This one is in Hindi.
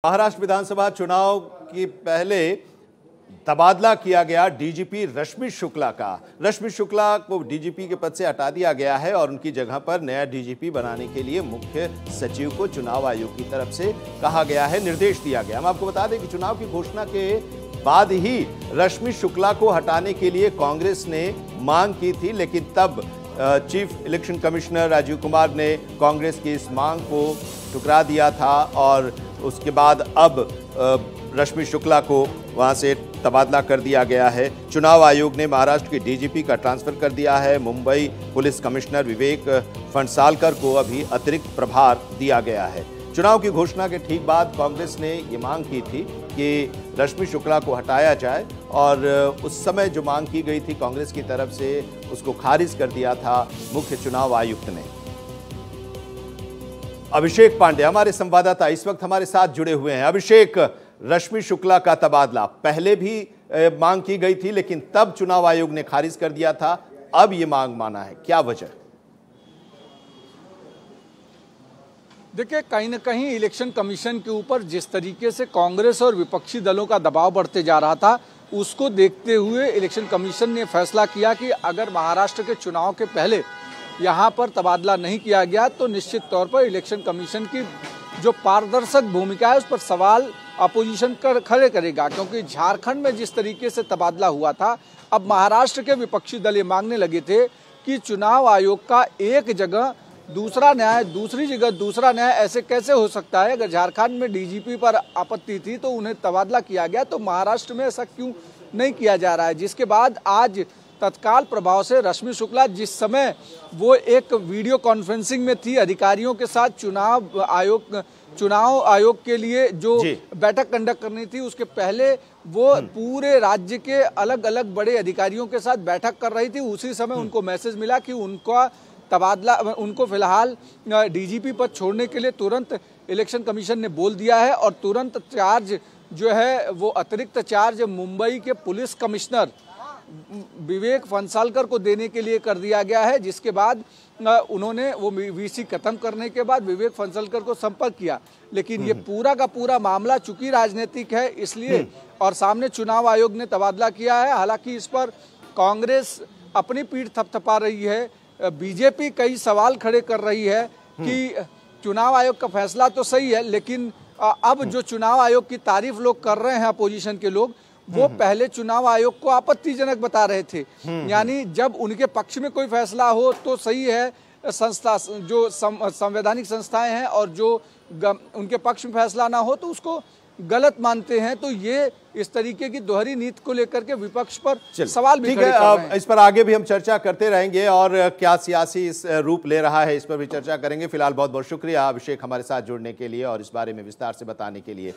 महाराष्ट्र विधानसभा चुनाव के पहले तबादला किया गया डीजीपी रश्मि शुक्ला का। रश्मि शुक्ला को डीजीपी के पद से हटा दिया गया है और उनकी जगह पर नया डीजीपी बनाने के लिए मुख्य सचिव को चुनाव आयोग की तरफ से कहा गया है, निर्देश दिया गया। हम आपको बता दें कि चुनाव की घोषणा के बाद ही रश्मि शुक्ला को हटाने के लिए कांग्रेस ने मांग की थी, लेकिन तब chief election commissioner Rajiv Kumar ने कांग्रेस की इस मांग को ठुकरा दिया था और उसके बाद अब रश्मि शुक्ला को वहां से तबादला कर दिया गया है। चुनाव आयोग ने महाराष्ट्र के डीजीपी का ट्रांसफर कर दिया है। मुंबई पुलिस कमिश्नर विवेक फणसालकर को अभी अतिरिक्त प्रभार दिया गया है। चुनाव की घोषणा के ठीक बाद कांग्रेस ने ये मांग की थी कि रश्मि शुक्ला को हटाया जाए और उस समय जो मांग की गई थी कांग्रेस की तरफ से उसको खारिज कर दिया था मुख्य चुनाव आयुक्त ने। अभिषेक पांडे हमारे संवाददाता इस वक्त हमारे साथ जुड़े हुए हैं। अभिषेक, रश्मि शुक्ला का तबादला पहले भी मांग की गई थी, लेकिन तब चुनाव आयोग ने खारिज कर दिया था, अब ये मांग माना है, क्या वजह? देखिए, कहीं ना कहीं इलेक्शन कमीशन के ऊपर जिस तरीके से कांग्रेस और विपक्षी दलों का दबाव बढ़ते जा रहा था, उसको देखते हुए इलेक्शन कमीशन ने फैसला किया कि अगर महाराष्ट्र के चुनाव के पहले यहाँ पर तबादला नहीं किया गया तो निश्चित तौर पर इलेक्शन कमीशन की जो पारदर्शक भूमिका है उस पर सवाल अपोजिशन खड़े करेगा, क्योंकि झारखंड में जिस तरीके से तबादला हुआ था, अब महाराष्ट्र के विपक्षी दल ये मांगने लगे थे कि चुनाव आयोग का एक जगह दूसरा न्याय, दूसरी जगह दूसरा न्याय, ऐसे कैसे हो सकता है? अगर झारखंड में डीजीपी पर आपत्ति थी तो उन्हें तबादला किया गया, तो महाराष्ट्र में ऐसा क्यों नहीं किया जा रहा है? जिसके बाद आज तत्काल प्रभाव से रश्मि शुक्ला, जिस समय वो एक वीडियो कॉन्फ्रेंसिंग में थी अधिकारियों के साथ, चुनाव आयोग के लिए जो बैठक कंडक्ट करनी थी उसके पहले वो पूरे राज्य के अलग अलग बड़े अधिकारियों के साथ बैठक कर रही थी। उसी समय उनको मैसेज मिला कि उनका तबादला, उनको फिलहाल डीजीपी पद छोड़ने के लिए तुरंत इलेक्शन कमीशन ने बोल दिया है और तुरंत चार्ज जो है वो अतिरिक्त चार्ज मुंबई के पुलिस कमिश्नर विवेक फणसालकर को देने के लिए कर दिया गया है। जिसके बाद उन्होंने वो वीसी खत्म करने के बाद विवेक फणसालकर को संपर्क किया, लेकिन ये पूरा का पूरा मामला चूंकि राजनीतिक है इसलिए और सामने चुनाव आयोग ने तबादला किया है। हालांकि इस पर कांग्रेस अपनी पीठ थपथपा रही है, बीजेपी कई सवाल खड़े कर रही है कि चुनाव आयोग का फैसला तो सही है, लेकिन अब जो चुनाव आयोग की तारीफ लोग कर रहे हैं अपोजिशन के लोग, वो पहले चुनाव आयोग को आपत्तिजनक बता रहे थे। यानी जब उनके पक्ष में कोई फैसला हो तो सही है, संस्था जो संवैधानिक संस्थाएं हैं, और जो उनके पक्ष में फैसला ना हो तो उसको गलत मानते हैं। तो ये इस तरीके की दोहरी नीति को लेकर के विपक्ष पर सवाल भी खड़े कर रहे हैं। इस पर आगे भी हम चर्चा करते रहेंगे और क्या सियासी इस रूप ले रहा है इस पर भी चर्चा करेंगे। फिलहाल बहुत बहुत शुक्रिया अभिषेक हमारे साथ जुड़ने के लिए और इस बारे में विस्तार से बताने के लिए।